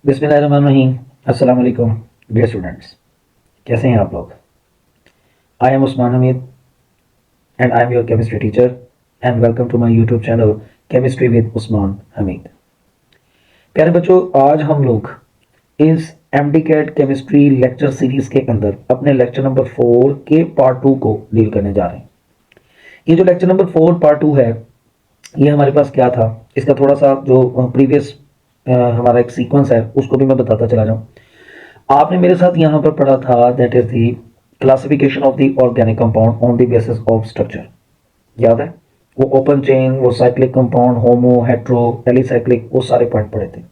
बिस्मिल्लाहिर्रहमानिर्रहीम। अस्सलाम वालेकुम डियर स्टूडेंट्स, कैसे हैं आप लोग। I am Usman Hamid and I am your chemistry teacher and welcome to my YouTube channel chemistry with Usman Hamid. प्यारे बच्चों, आज हम लोग इस MDCAT chemistry lecture series के अंदर अपने लेक्चर नंबर 4 के पार्ट 2 को डील करने जा रहे हैं। ये जो लेक्चर नंबर 4 पार्ट 2 है, ये हमारे पास क्या था, इसका थोड़ा सा जो प्रीवियस हमारा एक सीक्वेंस है उसको भी मैं बताता चला जाऊँ। आपने मेरे साथ यहाँ पर पढ़ा था that is the classification of the organic compound on the basis of structure. याद है, वो ओपन चेन, वो साइक्लिक कंपाउंड, होमो, हेट्रो, एलिसाइक्लिक, वो सारे पॉइंट पढ़े थे।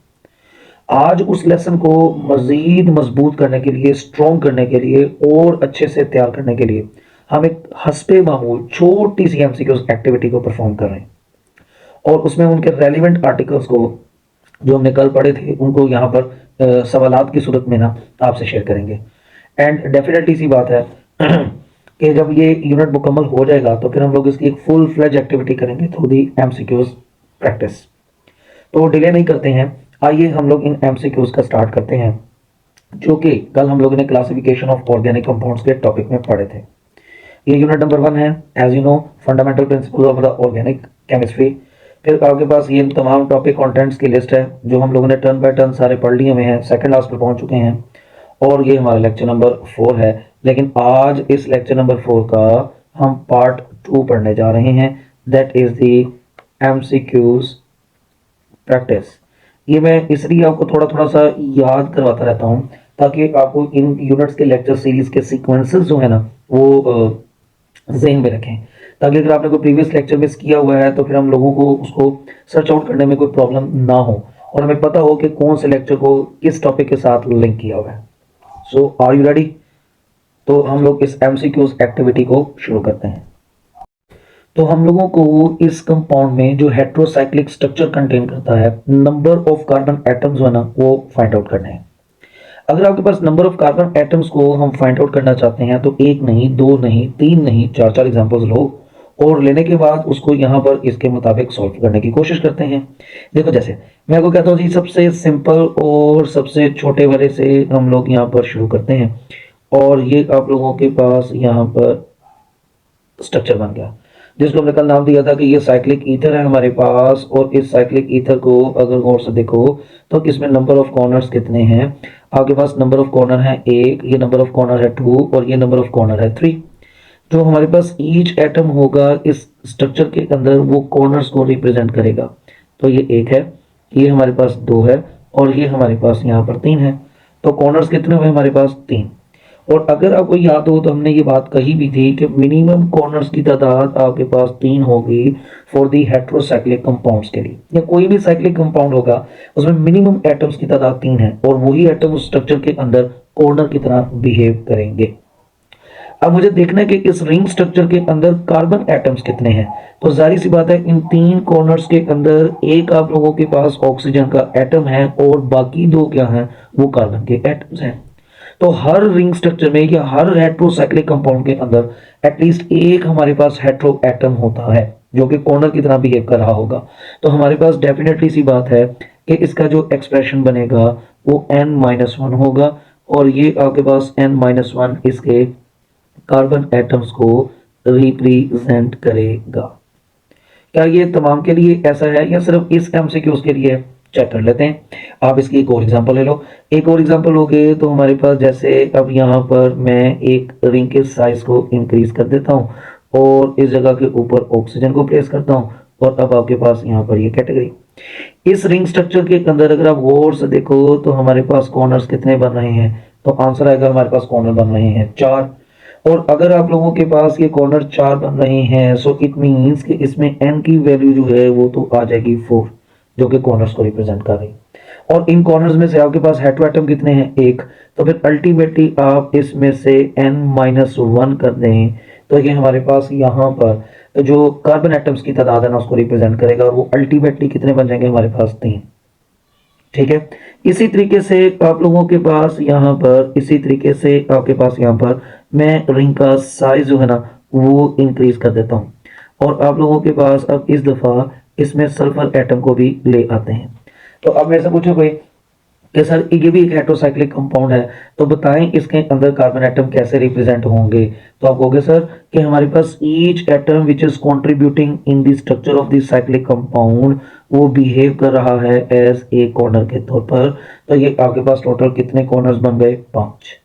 आज उस लेसन को मजीद मजबूत करने के लिए, स्ट्रॉन्ग करने के लिए और अच्छे से तैयार करने के लिए हम एक हस्बे मामूल छोटी सी एमसीक्यू एक्टिविटी को परफॉर्म कर रहे हैं और उसमें उनके रेलिवेंट आर्टिकल्स को जो हमने कल पढ़े थे उनको यहाँ पर सवालात की सूरत में ना आपसे शेयर करेंगे। एंड डेफिनेटली सी बात है कि जब ये यूनिट मुकम्मल हो जाएगा तो फिर हम लोग इसकी एक फुल फ्लेज एक्टिविटी करेंगे थ्रू दी एमसीक्यूज प्रैक्टिस। तो डिले नहीं करते हैं, आइए हम लोग इन एमसीक्यूज का स्टार्ट करते हैं जो कि कल हम लोगों ने क्लासिफिकेशन ऑफ ऑर्गेनिक कंपाउंड्स के टॉपिक में पढ़े थे। ये यूनिट नंबर 1 है, as you know, fundamental principle of the organic chemistry. फिर आपके पास ये तमाम टॉपिक कंटेंट्स की लिस्ट है जो हम लोगों ने टर्न बाय टर्न सारे पढ़ लिए हुए हैं, सेकंड लास्ट पर पहुंच चुके हैं और ये हमारा लेक्चर नंबर 4 है। लेकिन आज इस लेक्चर नंबर 4 का हम पार्ट 2 पढ़ने जा रहे हैं, that is the MCQs practice. ये मैं इसलिए आपको थोड़ा थोड़ा सा याद करवाता रहता हूँ ताकि आपको इन यूनिट्स के लेक्चर सीरीज के सीक्वेंसेस जो है ना वो ज़हन में रखें, ताकि अगर आपने कोई प्रीवियस लेक्चर मिस किया हुआ है तो फिर हम लोगों को उसको सर्च आउट करने में कोई प्रॉब्लम ना हो और हमें पता हो कि कौन से लेक्चर को किस टॉपिक के साथ लिंक किया हुआ है। सो आर यू रेडी? तो हम लोग इस एमसीक्यूज एक्टिविटी को शुरू करते हैं। तो हम लोगों को इस कंपाउंड में जो हेट्रोसाइक्लिक स्ट्रक्चर कंटेन करता है, नंबर ऑफ कार्बन एटम्स है ना, वो फाइंड आउट करना है। अगर आपके पास नंबर ऑफ कार्बन एटम्स को हम फाइंड आउट करना चाहते हैं तो एक नहीं, दो नहीं, तीन नहीं, चार चार एग्जांपल्स लो और लेने के बाद उसको यहाँ पर इसके मुताबिक सॉल्व करने की कोशिश करते हैं। देखो, जैसे मैं आपको कहता हूँ जी, सबसे सिंपल और सबसे छोटे वाले से हम लोग यहाँ पर शुरू करते हैं और ये आप लोगों के पास यहाँ पर स्ट्रक्चर बन गया जिसको हमने कल नाम दिया था कि ये साइक्लिक ईथर है हमारे पास। और इस साइक्लिक ईथर को अगर गौर से देखो तो इसमें नंबर ऑफ कॉर्नर्स कितने हैं, आपके पास नंबर ऑफ कॉर्नर है 1, ये नंबर ऑफ कॉर्नर है 2 और ये नंबर ऑफ कॉर्नर है 3। जो हमारे पास ईच एटम होगा इस स्ट्रक्चर के अंदर वो कॉर्नर्स को रिप्रेजेंट करेगा। तो ये 1 है, ये हमारे पास 2 है और ये हमारे पास यहाँ पर 3 है। तो कॉर्नर्स कितने हुए हमारे पास? 3। और अगर आपको याद हो तो हमने ये बात कही भी थी कि मिनिमम कॉर्नर्स की तादाद आपके पास 3 होगी फॉर दी हेट्रोसाइक्लिक कंपाउंड्स के लिए, या कोई भी साइक्लिक कंपाउंड होगा उसमें मिनिमम एटम्स की तादाद 3 है और वही एटम उस स्ट्रक्चर के अंदर कॉर्नर की तरह बिहेव करेंगे। अब मुझे देखना है कि इस रिंग स्ट्रक्चर के अंदर कार्बन एटम्स कितने हैं। तो जाहिर सी बात है इन 3 कॉर्नर्स के अंदर एक आप लोगों के पास ऑक्सीजन का एटम है और बाकी 2 क्या हैं, वो कार्बन के एटम्स हैं। तो हर रिंग स्ट्रक्चर में या हर हेट्रोसाइक्लिक कंपाउंड के अंदर एटलीस्ट एक हमारे पास हेट्रो एटम होता है जो कि कॉर्नर की तरह बिहेव कर रहा होगा। तो हमारे पास डेफिनेटली सी बात है कि इसका जो एक्सप्रेशन बनेगा वो n-1 होगा और ये आपके पास n-1 इसके कार्बन एटम्स को रिप्रेजेंट करेगा। क्या ये तमाम के लिए ऐसा है या सिर्फ इस एमसीक्यूज के लिए? चेक कर लेते हैं। आप इसकी एक और एग्जांपल ले लो। एक और एग्जांपल हो गए तो हमारे पास, जैसे अब यहाँ पर मैं एक रिंग के साइज को इंक्रीज कर देता हूँ और इस जगह के ऊपर ऑक्सीजन को प्लेस करता हूँ और अब आपके पास यहाँ पर ये कैटेगरी। इस रिंग स्ट्रक्चर के अंदर अगर आप गौर से देखो तो हमारे पास कॉर्नर्स कितने बन रहे हैं, तो आंसर आएगा हमारे पास कॉर्नर बन रहे हैं 4। और अगर आप लोगों के पास ये कॉर्नर 4 बन रहे हैं सो इट मींस कि इसमें n की वैल्यू जो है वो तो आ जाएगी 4 जो कि कॉर्नर्स को रिप्रेजेंट कर रही है। और इन कॉर्नर्स में से आपके पास हेट्रो एटम कितने हैं? 1। तो फिर अल्टीमेटली आप इसमें से n-1 कर दें तो ये हमारे पास यहाँ पर जो कार्बन एटम्स की तादाद है ना उसको रिप्रेजेंट करेगा और वो अल्टीमेटली कितने बन जाएंगे हमारे पास? 3। ठीक है। इसी तरीके से आप लोगों के पास यहाँ पर, इसी तरीके से आपके पास यहाँ पर मैं रिंग का साइज जो है ना वो इंक्रीज कर देता हूँ और आप लोगों के पास अब इस दफा इसमें सल्फर एटम को भी ले आते हैं। तो अब मेरे से पूछो कोई कि सर ये भी एक हेटेरोसाइक्लिक कंपाउंड है, तो बताएं इसके अंदर कार्बन एटम कैसे रिप्रेजेंट होंगे। तो आप कहोगे सर कि हमारे पास each atom which is contributing in the structure of the cyclic compound वो बिहेव कर रहा है एज ए कॉर्नर के तौर पर। तो ये आपके पास टोटल कितने कॉर्नर्स बन गए, 5।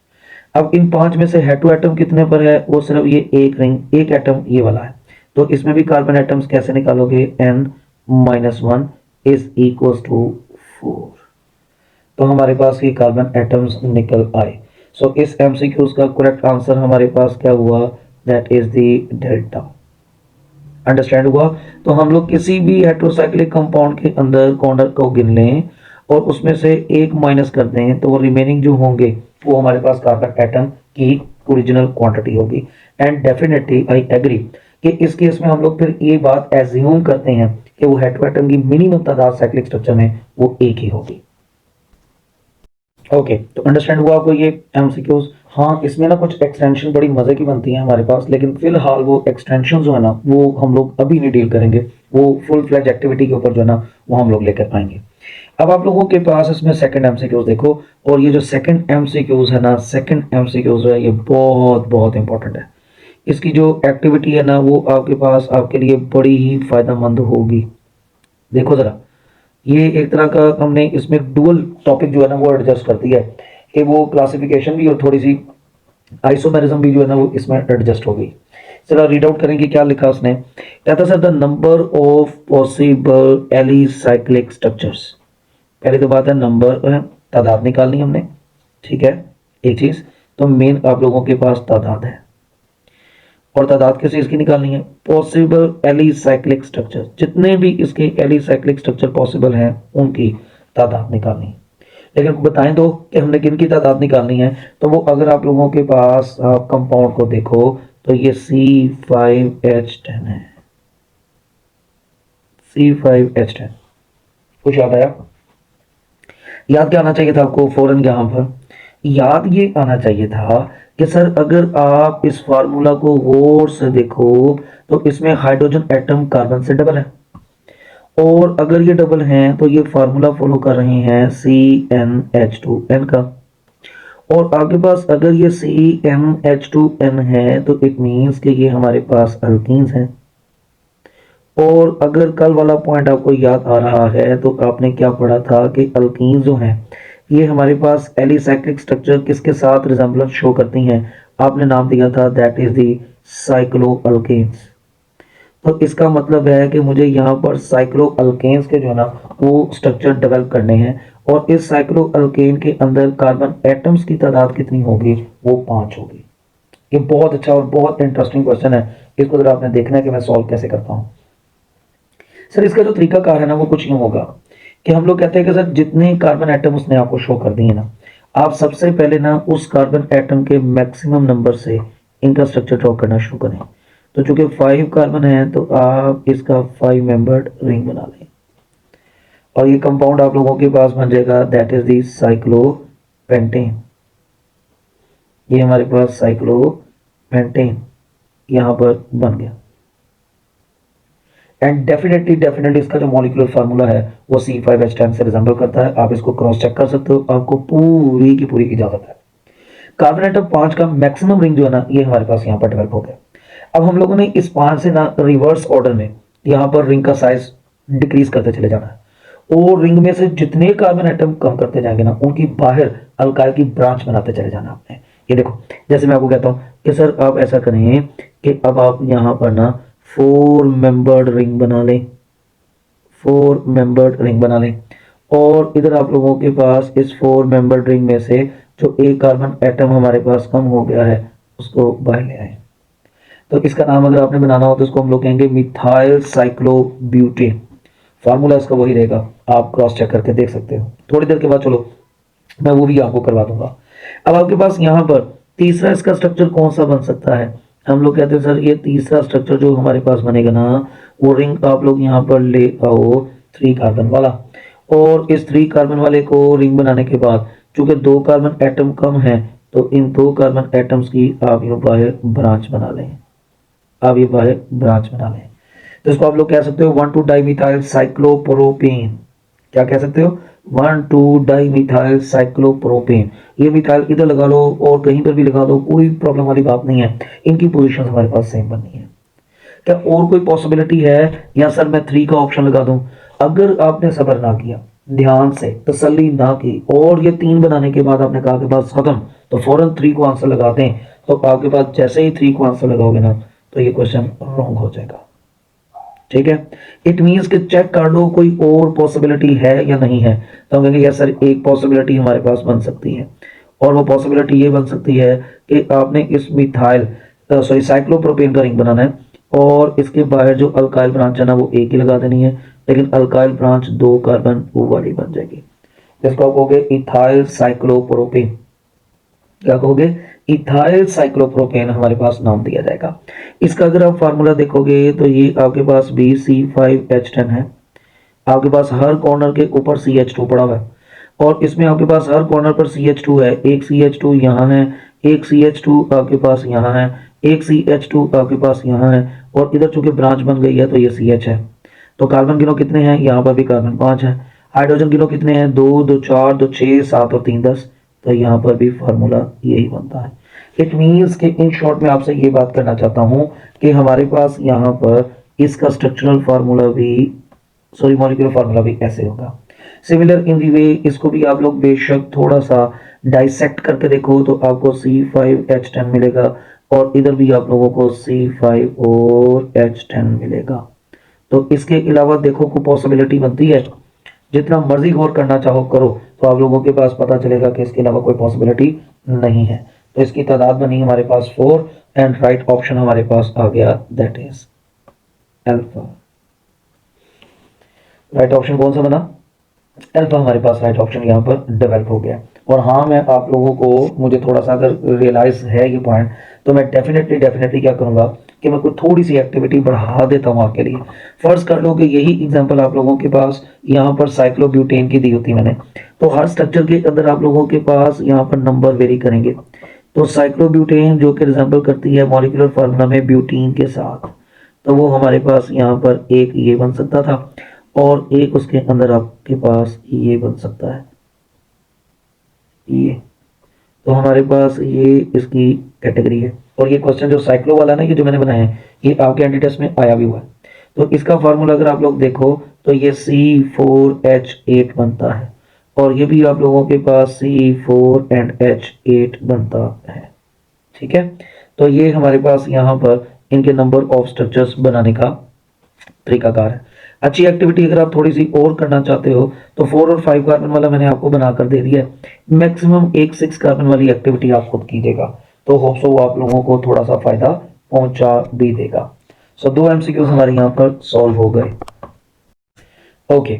अब इन 5 में से हेटेरो एटम कितने पर है, वो सिर्फ ये एक रिंग एक एटम ये वाला है। तो इसमें भी कार्बन एटम्स कैसे निकालोगे, n-1 इज इक्वल टू 4। तो हमारे पास ये कार्बन एटम्स निकल आए। सो इस एमसीक्यूज का करेक्ट आंसर हमारे पास क्या हुआ, that is the delta. Understand हुआ। तो हम लोग किसी भी हेटेरोसाइक्लिक कंपाउंड के अंदर कॉर्नर को गिन लें और उसमें से एक माइनस कर दें तो वो रिमेनिंग जो होंगे वो हमारे पास कार्बन एटम की ओरिजिनल क्वांटिटी होगी। एंड डेफिनेटली आई एग्री कि इस केस में हम लोग फिर ये बात एज्यूम करते हैं कि वो हेटेरो एटम की मिनिमम तादाद साइक्लिक स्ट्रक्चर में वो एक ही होगी। ओके तो अंडरस्टैंड हुआ आपको ये एमसीक्यूज। हाँ इसमें ना कुछ एक्सटेंशन बड़ी मजे की बनती है हमारे पास, लेकिन फिलहाल वो एक्सटेंशन जो है ना वो हम लोग अभी नहीं डील करेंगे, वो फुल फ्लैज एक्टिविटी के ऊपर जो है ना वो हम लोग लेकर आएंगे। अब आप लोगों के पास इसमें सेकंड एमसीक्यूज देखो, और ये जो सेकंड एमसीक्यूज है ना, सेकंड एमसीक्यूज है ये बहुत बहुत इंपॉर्टेंट है। इसकी जो एक्टिविटी है ना वो आपके पास आपके लिए बड़ी ही फायदेमंद होगी। देखो जरा, ये एक तरह का हमने इसमें डुअल टॉपिक जो है ना वो एडजस्ट कर दिया है कि वो क्लासिफिकेशन भी और थोड़ी सी आइसोमेरिज्म भी जो है ना वो इसमें एडजस्ट हो गई। चलो रीड आउट करेंगे क्या लिखा उसने। कहता sir the number of possible alicyclic structures. पहले तो बात है नंबर, तादाद निकालनी हमने, ठीक है एक चीज। तो मेन आप लोगों के पास तादाद है, और तादाद किस चीज की निकालनी है, पॉसिबल एलिसाइक्लिक स्ट्रक्चर, जितने भी इसके एलिसाइक्लिक स्ट्रक्चर पॉसिबल हैं उनकी तादाद निकालनी है। लेकिन बताएं दो कि हमने किन की तादाद निकालनी है। तो वो अगर आप लोगों के पास कंपाउंड को देखो तो ये C5H10 है, C5H10। कुछ याद आया? याद क्या आना चाहिए था आपको फौरन यहाँ पर? याद ये आना चाहिए था कि सर अगर आप इस फार्मूला को गौर से देखो तो इसमें हाइड्रोजन एटम कार्बन से डबल है, और अगर ये डबल हैं तो ये फार्मूला फॉलो कर रहे हैं CnH2n का। और आपके पास अगर ये CnH2n है तो इट मीन्स कि ये हमारे पास अल्कीन्स हैं। और अगर कल वाला पॉइंट आपको याद आ रहा है तो आपने क्या पढ़ा था कि अल्कीन्स जो हैं ये हमारे पास एलिसाइक्लिक स्ट्रक्चर किसके साथ रिजेम्बलेंस शो करती हैं, आपने नाम दिया था that is the cycloalkanes. तो इसका मतलब है कि मुझे यहाँ पर साइक्लो अल्केन्स के जो है ना वो स्ट्रक्चर डेवलप करने हैं, और इस साइक्लो अल्केन के अंदर कार्बन एटम्स की तादाद कितनी होगी, वो 5 होगी। ये बहुत अच्छा और बहुत इंटरेस्टिंग क्वेश्चन है, इसको जरा आपने देखना है कि मैं सॉल्व कैसे करता हूँ। सर इसका जो तरीकाकार है ना वो कुछ यूं होगा कि हम लोग कहते हैं कि सर जितने कार्बन एटम उसने आपको शो कर दिए ना, आप सबसे पहले ना उस कार्बन एटम के मैक्सिमम नंबर से इनका स्ट्रक्चर ड्रॉ करना शुरू करें। तो चूंकि 5 कार्बन है तो आप इसका 5 मेंबर्ड रिंग बना लें, और ये कंपाउंड आप लोगों के पास बन जाएगा दैट इज दी साइक्लोपेंटेन। ये हमारे पास साइक्लोपेंटेन यहां पर बन गया। एंड डेफिनेटली इसका जो मॉलिक्यूलर फार्मूला है वो C5H10 से रिजेंबल करता है। आप इसको क्रॉस चेक कर सकते हो, आपको पूरी की पूरी इजाजत है। कार्बन एटम 5 का मैक्सिमम रिंग जो है ना ये हमारे पास यहाँ पर डेवलप हो गया। अब हम लोगों ने इस 5 से ना रिवर्स ऑर्डर में यहाँ पर रिंग का साइज डिक्रीज करते चले जाना है, और रिंग में से जितने कार्बन एटम कम करते जाएंगे ना उनकी बाहर अल्काइल की ब्रांच बनाते चले जाना आपने। ये देखो जैसे मैं आपको कहता हूँ कि सर आप ऐसा करें कि अब आप यहाँ पर ना 4 मेंबर्ड रिंग बना लें, 4 मेंबर्ड रिंग बना लें, और इधर आप लोगों के पास इस 4 मेंबर्ड रिंग में से जो एक कार्बन एटम हमारे पास कम हो गया है उसको बाहर ले आए। तो इसका नाम अगर आपने बनाना हो तो इसको हम लोग कहेंगे मिथाइल साइक्लोब्यूटेन। फार्मूला इसका वही रहेगा, आप क्रॉस चेक करके देख सकते हो। थोड़ी देर के बाद चलो मैं वो भी आपको करवा दूंगा। अब आपके पास यहाँ पर तीसरा इसका स्ट्रक्चर कौन सा बन सकता है, हम लोग कहते हैं सर ये तीसरा स्ट्रक्चर जो हमारे पास बनेगा ना वो रिंग आप लोग यहाँ पर ले आओ 3 कार्बन वाला, और इस 3 कार्बन वाले को रिंग बनाने के बाद चूंकि 2 कार्बन एटम कम है तो इन 2 कार्बन एटम्स की आप ये बाहर ब्रांच बना लें, आप ये बाहर ब्रांच बना लें। तो इसको आप लोग कह सकते हो 1,2 डाइमिथाइल साइक्लोप्रोपेन। क्या कह सकते हो, 1,2-डाइमिथाइल साइक्लोप्रोपेन। ये मिथाइल इधर लगा लो और कहीं पर भी लगा दो, कोई प्रॉब्लम वाली बात नहीं है, इनकी पोजीशन हमारे पास सेम बननी है। क्या और कोई पॉसिबिलिटी है, या सर मैं 3 का ऑप्शन लगा दूं? अगर आपने सब्र ना किया, ध्यान से तसल्ली ना की, और ये 3 बनाने के बाद आपने कहा कि बस खत्म, तो फौरन 3 को आंसर लगा दें, तो आपके पास जैसे ही 3 को आंसर लगाओगे ना, तो ये क्वेश्चन रॉन्ग हो जाएगा। ठीक है, इट मीन्स कि चेक कर लो कोई और पॉसिबिलिटी है या नहीं है। तो हम कहेंगे यस सर, एक पॉसिबिलिटी हमारे पास बन सकती है, और वो पॉसिबिलिटी ये बन सकती है कि आपने इस मिथाइल सॉरी साइक्लोप्रोपेन का रिंग बनाना है, और इसके बाहर जो अल्काइल ब्रांच है ना वो एक ही लगा देनी है, लेकिन अल्काइल ब्रांच 2 कार्बन वो वाली बन जाएगी, जिसको आप कहोगे इथाइल साइक्लोप्रोपेन। क्या कहोगे, इथाइल साइक्लोप्रोपेन हमारे पास नाम दिया जाएगा। इसका अगर आप फार्मूला देखोगे तो ये आपके पास BC5H10 है, आपके पास हर कॉर्नर के ऊपर CH2 पड़ा हुआ है, और इसमें आपके पास हर कॉर्नर पर CH2 है, एक CH2 यहाँ है, एक CH2 आपके पास यहाँ है, एक CH2 आपके पास यहाँ है, और इधर चूंकि ब्रांच बन गई है तो ये CH है। तो कार्बन गिनो कितने हैं, यहाँ पर भी कार्बन 5 है। हाइड्रोजन गिनो कितने हैं, 2 2 4 2 6 7 और 3 10। तो यहाँ पर भी फार्मूला यही बनता है। इट मीन्स कि इन शॉर्ट में आपसे ये बात करना चाहता हूँ कि हमारे पास यहाँ पर इसका स्ट्रक्चरल फार्मूला भी सॉरी मॉलिक्यूलर फार्मूला भी ऐसे होगा। सिमिलर इन दी वे इसको भी आप लोग बेशक थोड़ा सा डाइसेक्ट करके देखो तो आपको C5H10 मिलेगा, और इधर भी आप लोगों को C5 और H10 मिलेगा। तो इसके अलावा देखो कोई पॉसिबिलिटी बनती है, जितना मर्जी गौर करना चाहो करो, तो आप लोगों के पास पता चलेगा कि इसके अलावा कोई पॉसिबिलिटी नहीं है। तो इसकी तादाद बनी हमारे पास 4, एंड राइट ऑप्शन हमारे पास आ गया, that is alpha. Right option कौन सा बना, अल्फा हमारे पास राइट ऑप्शन यहाँ पर डेवलप हो गया। और हाँ, मैं आप लोगों को, मुझे थोड़ा सा अगर रियलाइज है ये पॉइंट, तो मैं डेफिनेटली क्या करूँगा कि मैं कोई थोड़ी सी एक्टिविटी बढ़ा देता हूँ आपके लिए। फर्ज कर लो कि यही एग्जांपल आप लोगों के पास यहाँ पर साइक्लोब्यूटेन की दी होती मैंने, तो हर स्ट्रक्चर के अंदर आप लोगों के पास यहाँ पर नंबर वेरी करेंगे। तो साइक्लोब्यूटेन जो कि रिजेंबल करती है मॉलिक्यूलर फार्मूला में ब्यूटीन के साथ, तो वो हमारे पास यहाँ पर एक ये बन सकता था, और एक उसके अंदर आपके पास ये बन सकता है, ये। तो हमारे पास ये इसकी कैटेगरी है। और ये क्वेश्चन जो साइक्लो वाला ना, ये जो मैंने बनाया है, ये आपके एंटी टेस्ट में आया भी हुआ है। तो इसका फार्मूला अगर आप लोग देखो तो ये C4H8 बनता है, और ये भी आप लोगों के पास C4 and H8 बनता है। ठीक है, तो ये हमारे पास यहाँ पर इनके नंबर ऑफ स्ट्रक्चर्स बनाने का तरीकाकार है। अच्छी एक्टिविटी अगर आप थोड़ी सी और करना चाहते हो तो 4 और 5 कार्बन वाला मैंने आपको बनाकर दे दिया है। मैक्सिमम एक 6 कार्बन वाली एक्टिविटी आप खुद कीजिएगा, तो होप सो आप लोगों को थोड़ा सा फायदा पहुंचा भी देगा। सो 2 MCQs हमारे यहाँ पर सॉल्व हो गए। ओके,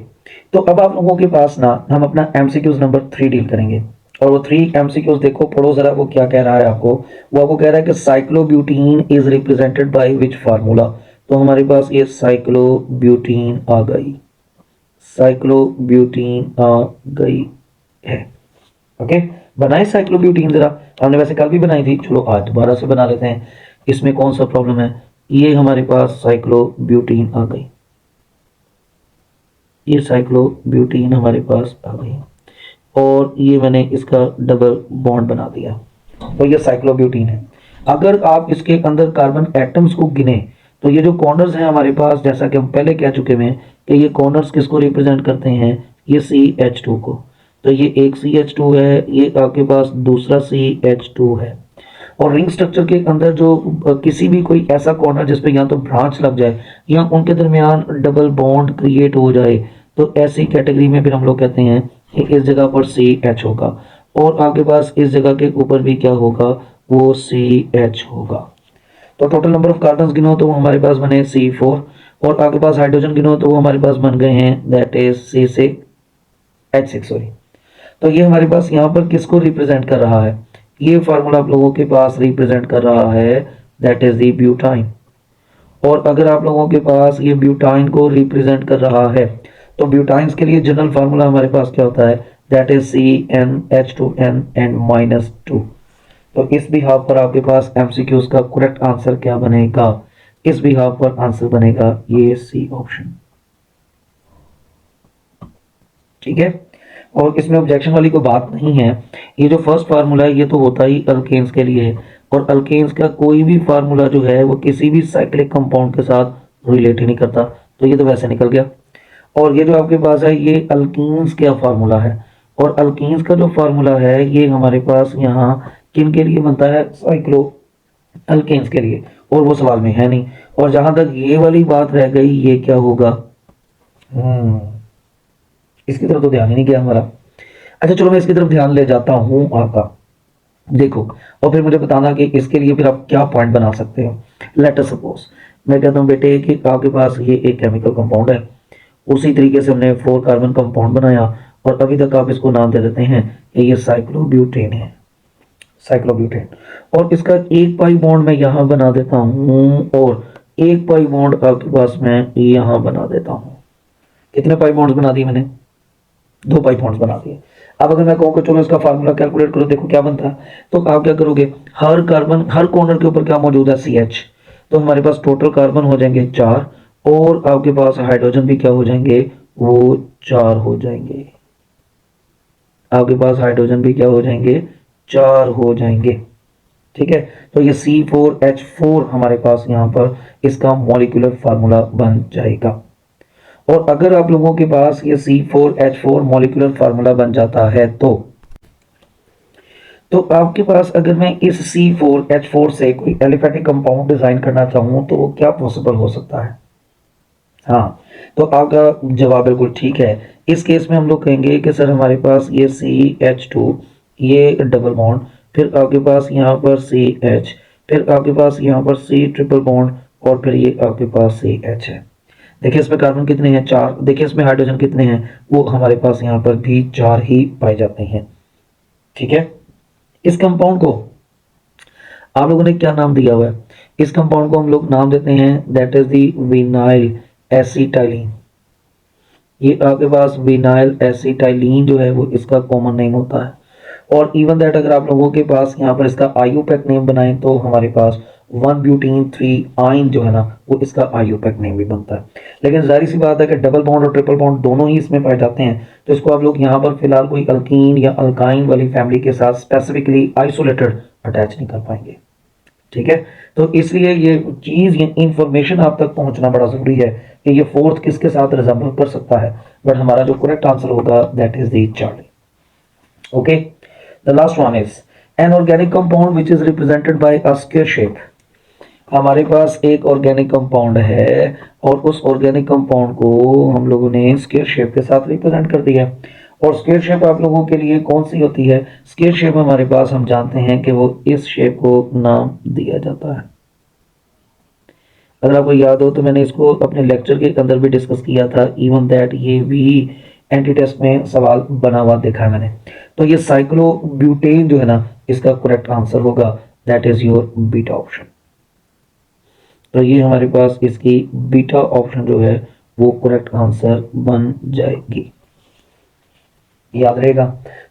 तो अब आप लोगों के पास ना हम अपना MCQs नंबर 3 डील करेंगे, और वो 3 MCQs देखो, पढ़ो जरा वो क्या कह रहा है आपको। वो आपको कह रहा है कि cyclobutene is represented by which formula. तो हमारे पास ये साइक्लोब्यूटीन आ गई, साइक्लोब्यूटीन आ गई है। ओके, बनाए साइक्लोब्यूटीन जरा, हमने वैसे कल भी बनाई थी, चलो आज दोबारा से बना लेते हैं। इसमें कौन सा प्रॉब्लम है, ये हमारे पास साइक्लोब्यूटीन आ गई, ये साइक्लोब्यूटीन हमारे पास आ गई, और ये मैंने इसका डबल बॉन्ड बना दिया, तो ये साइक्लोब्यूटीन है। अगर आप इसके अंदर कार्बन एटम्स को गिने तो ये जो कॉर्नर्स हैं हमारे पास, जैसा कि हम पहले कह चुके हैं कि ये कॉर्नर्स किसको रिप्रेजेंट करते हैं, ये CH2 को। तो ये एक CH2 है, ये आपके पास दूसरा CH2 है। और रिंग स्ट्रक्चर के अंदर जो किसी भी कोई ऐसा कॉर्नर जिसपे या तो ब्रांच लग जाए या उनके दरमियान डबल बॉन्ड क्रिएट हो जाए, तो ऐसी कैटेगरी में फिर हम लोग कहते हैं कि इस जगह पर CH होगा, और आपके पास इस जगह के ऊपर भी क्या होगा, वो CH होगा। तो टोटल नंबर ऑफ कार्बन गिनो तो वो हमारे पास बने C4, और आपके पास हाइड्रोजन गिनो तो वो हमारे पास बन गए हैं, दैट इज H6 सॉरी। तो ये हमारे पास यहाँ पर किसको रिप्रेजेंट कर रहा है, ये फार्मूला आप लोगों के पास रिप्रेजेंट कर रहा है, दैट इज दी ब्यूटाइन। और अगर आप लोगों के पास ये ब्यूटाइन को रिप्रेजेंट कर रहा है, तो ब्यूटाइंस के लिए जनरल फार्मूला हमारे पास क्या होता है, दैट इज CnH2n and -2। तो इस बिहाफ पर आपके पास MCQs का करेक्ट आंसर क्या बनेगा, इस बिहाफ पर आंसर बनेगा ये C ऑप्शन। ठीक है, और इसमें ऑब्जेक्शन वाली कोई बात नहीं है। ये जो फर्स्ट फार्मूला है ये तो होता ही अल्केन्स के लिए है, और अल्केन्स का कोई भी फार्मूला जो है वो किसी भी साइक्लिक कंपाउंड के साथ रिलेट ही नहीं करता, तो ये तो वैसे निकल गया। और ये जो आपके पास है ये अल्कीन्स का फार्मूला है, और अल्कीन्स का जो फार्मूला है ये हमारे पास यहाँ किन के लिए बनता है, साइक्लो अल्केन्स के लिए, और वो सवाल में है नहीं। और जहां तक ये वाली बात रह गई ये क्या होगा, इसकी तरफ तो ध्यान ही नहीं गया हमारा। अच्छा चलो मैं इसकी तरफ ध्यान ले जाता हूँ आपका, देखो, और फिर मुझे बताना कि इसके लिए फिर आप क्या पॉइंट बना सकते हो। लेट अस सपोज मैं कहता हूँ बेटे कि आपके पास ये एक केमिकल कंपाउंड है, उसी तरीके से हमने 4 कार्बन कंपाउंड बनाया, और अभी तक आप इसको नाम दे देते हैं कि ये साइक्लोब्यूटेन है, साइक्लोब्यूटेन। और इसका एक पाई बॉन्ड मैं यहाँ बना देता हूँ, और एक पाई बॉन्ड आपके पास मैं यहाँ बना देता हूँ। कितने पाई बॉन्ड्स बना दिए मैंने, 2 पाई बॉन्ड्स बना दिए। अब अगर मैं कहूँ कि चलो इसका फार्मूला कैलकुलेट करो, देखो क्या बनता है, तो आप क्या करोगे, हर कार्बन हर कॉर्नर के ऊपर क्या मौजूद है, CH, तो हमारे पास टोटल कार्बन हो जाएंगे 4, और आपके पास हाइड्रोजन भी क्या हो जाएंगे, वो 4 हो जाएंगे। आपके पास हाइड्रोजन भी क्या हो जाएंगे, 4 हो जाएंगे। ठीक है, तो ये C4H4 हमारे पास यहाँ पर इसका मॉलिक्यूलर फार्मूला बन जाएगा। और अगर आप लोगों के पास ये C4H4 मॉलिक्यूलर फार्मूला बन जाता है तो आपके पास अगर मैं इस C4H4 से कोई एलिफेटिक कंपाउंड डिजाइन करना चाहूं तो वो क्या पॉसिबल हो सकता है। हाँ, तो आपका जवाब बिल्कुल ठीक है। इस केस में हम लोग कहेंगे कि सर हमारे पास ये CH2, ये डबल बॉन्ड, फिर आपके पास यहाँ पर CH, फिर आपके पास यहाँ पर C ट्रिपल बॉन्ड, और फिर ये आपके पास CH है। देखिए इसमें कार्बन कितने हैं, 4। देखिए इसमें हाइड्रोजन कितने हैं, वो हमारे पास यहाँ पर भी 4 ही पाए जाते हैं। ठीक है, इस कंपाउंड को आप लोगों ने क्या नाम दिया हुआ है, इस कंपाउंड को हम लोग नाम देते हैं that is the vinyl acetylene. ये आपके पास विनाइल एसिटाइलिन जो है वो इसका कॉमन नेम होता है। और इवन दैट अगर आप लोगों के पास यहाँ पर इसका आईयूपैक नेम बनाए तो हमारे पास 1 ब्यूटीन 3 आइन जो है ना वो इसका आईयूपैक नेम भी बनता है। लेकिन जाहिर सी बात है कि डबल बॉन्ड और ट्रिपल बॉन्ड दोनों ही इसमें पाए जाते हैं, तो इसको आप लोग यहाँ पर फिलहाल कोई अल्कीन या अल्काइन वाली फैमिली के साथ स्पेसिफिकली आइसोलेटेड अटैच नहीं कर पाएंगे। ठीक है, तो इसलिए ये चीज, ये इंफॉर्मेशन आप तक पहुंचना बड़ा जरूरी है कि ये फोर्थ किसके साथ रिजेंबल कर सकता है। बट हमारा जो करेक्ट आंसर होगा that is the Charlie. Okay, the last one is an organic compound which is represented bye a square shape. हमारे पास एक ऑर्गेनिक कंपाउंड है, और उस ऑर्गेनिक कंपाउंड को हम लोगों ने स्क्वायर शेप के साथ रिप्रेजेंट कर दिया। और स्क्वायर शेप आप लोगों के लिए कौन सी होती है, स्क्वायर शेप हमारे पास हम जानते हैं कि वो इस शेप को नाम दिया जाता है। अगर आपको याद हो तो मैंने इसको अपने लेक्चर के अंदर भी डिस्कस किया था, इवन दैट ये भी एंटी टेस्ट में सवाल बना हुआ देखा है मैंने। तो ये साइक्लोब्यूटेन जो है ना इसका करेक्ट आंसर होगा, that is your beta option. तो ये हमारे पास इसकी बीटा ऑप्शन जो है वो करेक्ट आंसर बन जाएगी, याद रहेगा।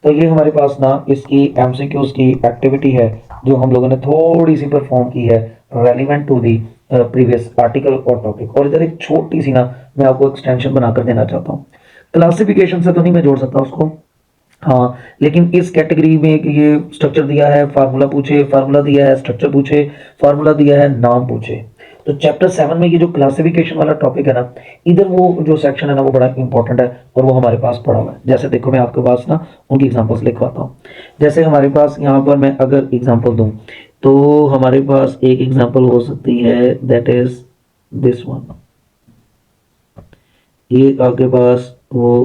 तो ये हमारे पास ना इसकी एमसीक्यूज की एक्टिविटी है जो हम लोगों ने थोड़ी सी परफॉर्म की है, relevant to the previous article और टॉपिक। और इधर एक छोटी सी ना मैं आपको एक्सटेंशन बनाकर देना चाहता हूँ। क्लासिफिकेशन से तो नहीं मैं जोड़ सकता उसको, हाँ, लेकिन इस कैटेगरी में कि ये स्ट्रक्चर दिया है, फार्मूला पूछे, फार्मूला दिया है, स्ट्रक्चर पूछे, फार्मूला दिया है, नाम पूछे, तो चैप्टर 7 में ये जो क्लासिफिकेशन वाला टॉपिक है ना, इधर वो जो सेक्शन है ना वो बड़ा इंपॉर्टेंट है, और वो हमारे पास पड़ा हुआ है। जैसे देखो मैं आपके पास ना उनकी एग्जांपल्स लिखवाता हूँ। जैसे हमारे पास यहाँ पर मैं अगर एग्जांपल दूँ तो हमारे पास एक एग्जांपल हो सकती है दैट इज दिस वन। ये आपके पास वो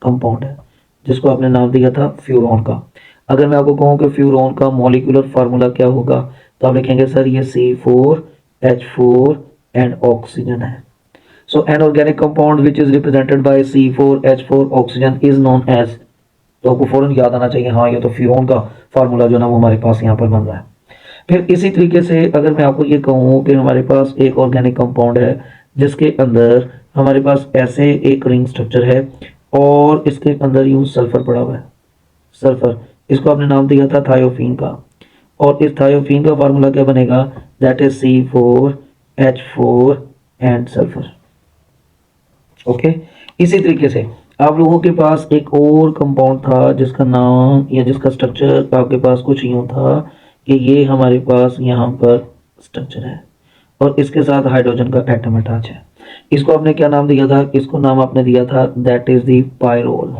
कंपाउंड है जिसको आपने नाम दिया था फ्यूरॉन का। अगर मैं आपको कहूँ कि फ्यूरॉन का मॉलिक्यूलर फार्मूला क्या होगा, तो आप लिखेंगे सर ये C4H4 एंड ऑक्सीजन है। So an organic compound which is represented by C4H4 oxygen is known as, तो आपको फौरन याद आना चाहिए हाँ ये तो फ्यूरॉन का फार्मूला जो ना वो हमारे पास यहाँ पर बन रहा है। फिर इसी तरीके से अगर मैं आपको ये कहूँ कि हमारे पास एक ऑर्गेनिक कंपाउंड है जिसके अंदर हमारे पास ऐसे एक रिंग स्ट्रक्चर है, और इसके अंदर यूं सल्फर पड़ा हुआ है, सल्फर, इसको आपने नाम दिया था थायोफीन का। और इस थायोफीन का फार्मूला क्या बनेगा, that is C4H4 and sulphur. Okay, इसी तरीके से आप लोगों के पास एक और कंपाउंड था जिसका नाम या जिसका स्ट्रक्चर आपके पास कुछ यूं था कि ये हमारे पास यहाँ पर स्ट्रक्चर है और इसके साथ हाइड्रोजन का एटम अटैच है। इसको आपने क्या नाम दिया था? इसको नाम आपने दिया था that is the pyrrole.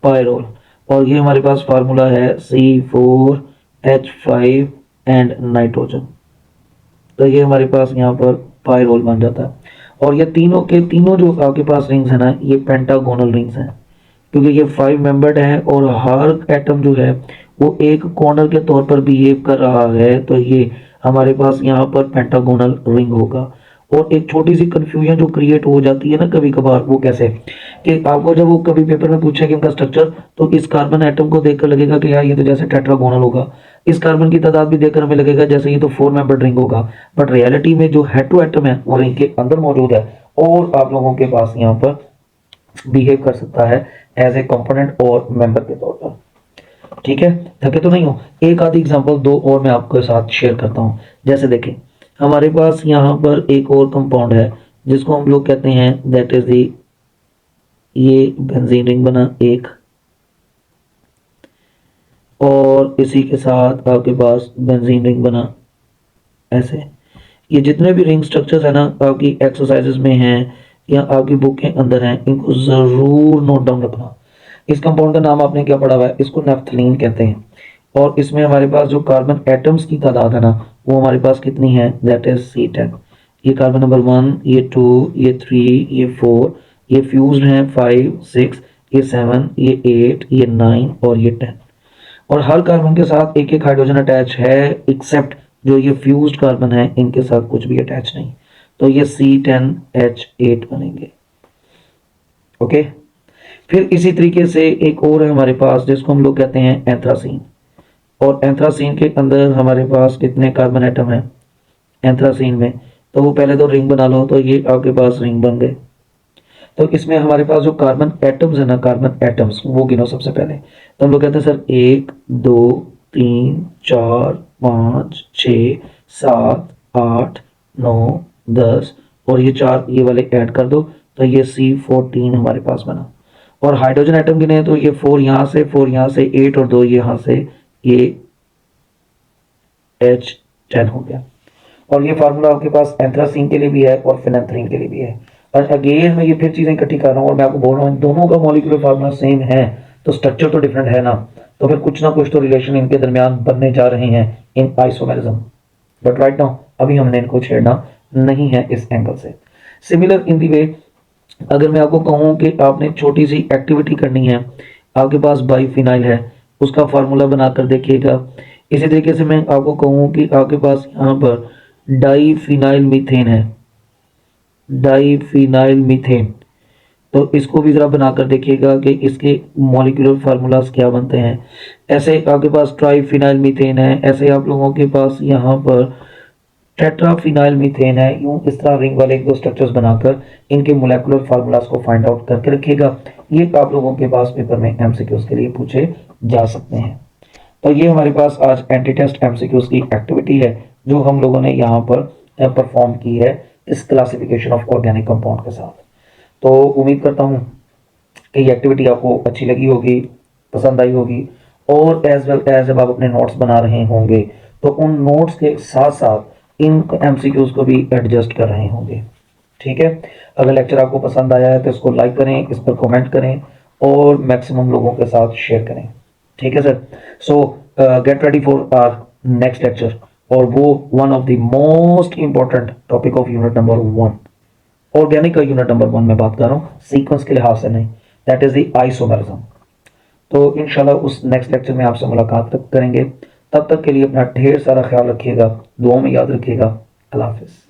Pyrrole. और ये हमारे पास फार्मूला है C4H5 एंड नाइट्रोजन। तो ये हमारे पास यहाँ पर पायरोल बन जाता है। और ये तीनों के तीनों जो आपके पास रिंग्स है ना, ये पेंटागोनल रिंग्स हैं, क्योंकि ये 5 मेंबर्ड है और हर एटम जो है वो एक कॉर्नर के तौर पर बिहेव कर रहा है, तो ये हमारे पास यहाँ पर पेंटागोनल रिंग होगा। और एक छोटी सी कंफ्यूजन जो क्रिएट हो जाती है ना कभी कभार, वो कैसे कि आपको जब वो कभी पेपर में पूछे कि इनका स्ट्रक्चर, तो इस कार्बन एटम को देखकर लगेगा कि यार ये तो जैसे टेट्रागोनल होगा, इस कार्बन की तादाद भी देखकर हमें लगेगा जैसे ये तो 4 मेंबर्ड रिंग होगा। बट रियलिटी में जो हेट्रो एटम है वो रिंग के अंदर मौजूद है और आप लोगों के पास यहाँ पर बिहेव कर सकता है एज ए कंपोनेंट और मेंबर के तौर पर। ठीक है, थके तो नहीं हो? एक आधी एग्जांपल दो और मैं आपके साथ शेयर करता हूँ। जैसे देखें, हमारे पास यहाँ पर एक और कंपाउंड है जिसको हम लोग कहते हैं दैट इज दी, ये बेंजीन रिंग बना एक, और इसी के साथ आपके पास बेंजीन रिंग बना ऐसे। ये जितने भी रिंग स्ट्रक्चर्स है ना आपकी एक्सरसाइजेस में हैं या आपकी बुक के अंदर हैं, इनको जरूर नोट डाउन रखना। इस कंपाउंड का नाम आपने क्या पढ़ा हुआ है? इसको नेफ्थलीन कहते हैं। और इसमें हमारे पास जो कार्बन एटम्स की तादाद है ना, वो हमारे पास कितनी है? That is C10। ये कार्बन नंबर 1, ये 2, ये 3, ये 4, ये फ्यूज्ड हैं 5, 6, ये 7, ये 8, ये 9 और ये 10। और हर कार्बन के साथ एक एक हाइड्रोजन अटैच है, एक्सेप्ट जो ये फ्यूज्ड कार्बन है, इनके साथ कुछ भी अटैच नहीं। तो ये C10H8 बनेंगे। ओके, फिर इसी तरीके से एक और है हमारे पास जिसको हम लोग कहते हैं एंथ्रासीन। और एंथ्रासीन के अंदर हमारे पास कितने कार्बन एटम है एंथ्रासीन में? तो वो पहले तो रिंग बना लो, तो ये आपके पास रिंग बन गए। तो इसमें हमारे पास जो कार्बन एटम्स है ना, कार्बन एटम्स वो गिनो सबसे पहले। तो हम लोग कहते हैं सर 1 2 3 4 5 6 7 8 9 10 और ये 4 ये वाले ऐड कर दो, तो ये C14 हमारे पास बना। और हाइड्रोजन एटम गिने तो ये 4 यहाँ से, 4 यहाँ से, 8 और 2 यहाँ से, ये H10 हो गया। और ये फार्मूला आपके पास एंथ्रासीन के लिए भी है और फिनेंथ्रीन के लिए भी है। और अगेन मैं ये फिर चीजें इकट्ठी कर रहा हूँ और मैं आपको बोल रहा हूँ दोनों का मॉलिक्यूलर फार्मूला सेम है, तो स्ट्रक्चर तो डिफरेंट है ना, तो फिर कुछ ना कुछ तो रिलेशन इनके दरमियान बनने जा रहे हैं इन आइसोमेरिज्म। बट राइट नाउ अभी हमने इनको छेड़ना नहीं है इस एंगल से। सिमिलर इन दी वे, अगर मैं आपको कहूँ कि आपने छोटी सी एक्टिविटी करनी है, आपके पास बाईफिनाइल है, उसका फार्मूला बनाकर देखिएगा। इसी तरीके से मैं आपको कहूँ कि आपके पास यहाँ पर डाईफिनाइल मीथेन है, डाईफिनाइल मीथेन, तो इसको भी जरा बनाकर देखिएगा कि इसके मॉलिक्यूलर फार्मूलाज क्या बनते हैं। ऐसे आपके पास ट्राईफिनाइल मीथेन है, ऐसे आप लोगों के पास यहाँ पर टेट्राफिनाइल मीथेन है। यूं इस तरह रिंग वाले एक दो स्ट्रक्चर्स बनाकर इनके मोलेकुलर फार्मूलाज को फाइंड आउट करके रखिएगा। ये आप लोगों के पास पेपर में एमसीक्यूज के लिए पूछे जा सकते हैं। तो ये हमारे पास आज एंटी टेस्ट एमसीक्यूज की एक्टिविटी है जो हम लोगों ने यहाँ पर परफॉर्म की है इस क्लासिफिकेशन ऑफ ऑर्गेनिक कंपाउंड के साथ। तो उम्मीद करता हूँ कि ये एक्टिविटी आपको अच्छी लगी होगी, पसंद आई होगी, और एज वेल एज जब आप अपने नोट्स बना रहे होंगे तो उन नोट्स के साथ साथ इन एमसीक्यूज को भी एडजस्ट कर रहे होंगे। ठीक है, अगर लेक्चर आपको पसंद आया है तो इसको लाइक करें, इस पर कमेंट करें और मैक्सिमम लोगों के साथ शेयर करें। ठीक है sir, so get ready for our next lecture, और वो one of the most important topic of unit number 1, organic का यूनिट नंबर 1 में बात कर रहा हूँ, सीक्वेंस के लिहाज से नहीं, दैट इज द आइसोमेरिज्म। तो इंशाल्लाह उस नेक्स्ट लेक्चर में आपसे मुलाकात करेंगे। तब तक के लिए अपना ढेर सारा ख्याल रखिएगा, दुआओं में याद रखिएगा। अल्लाह हाफिज़।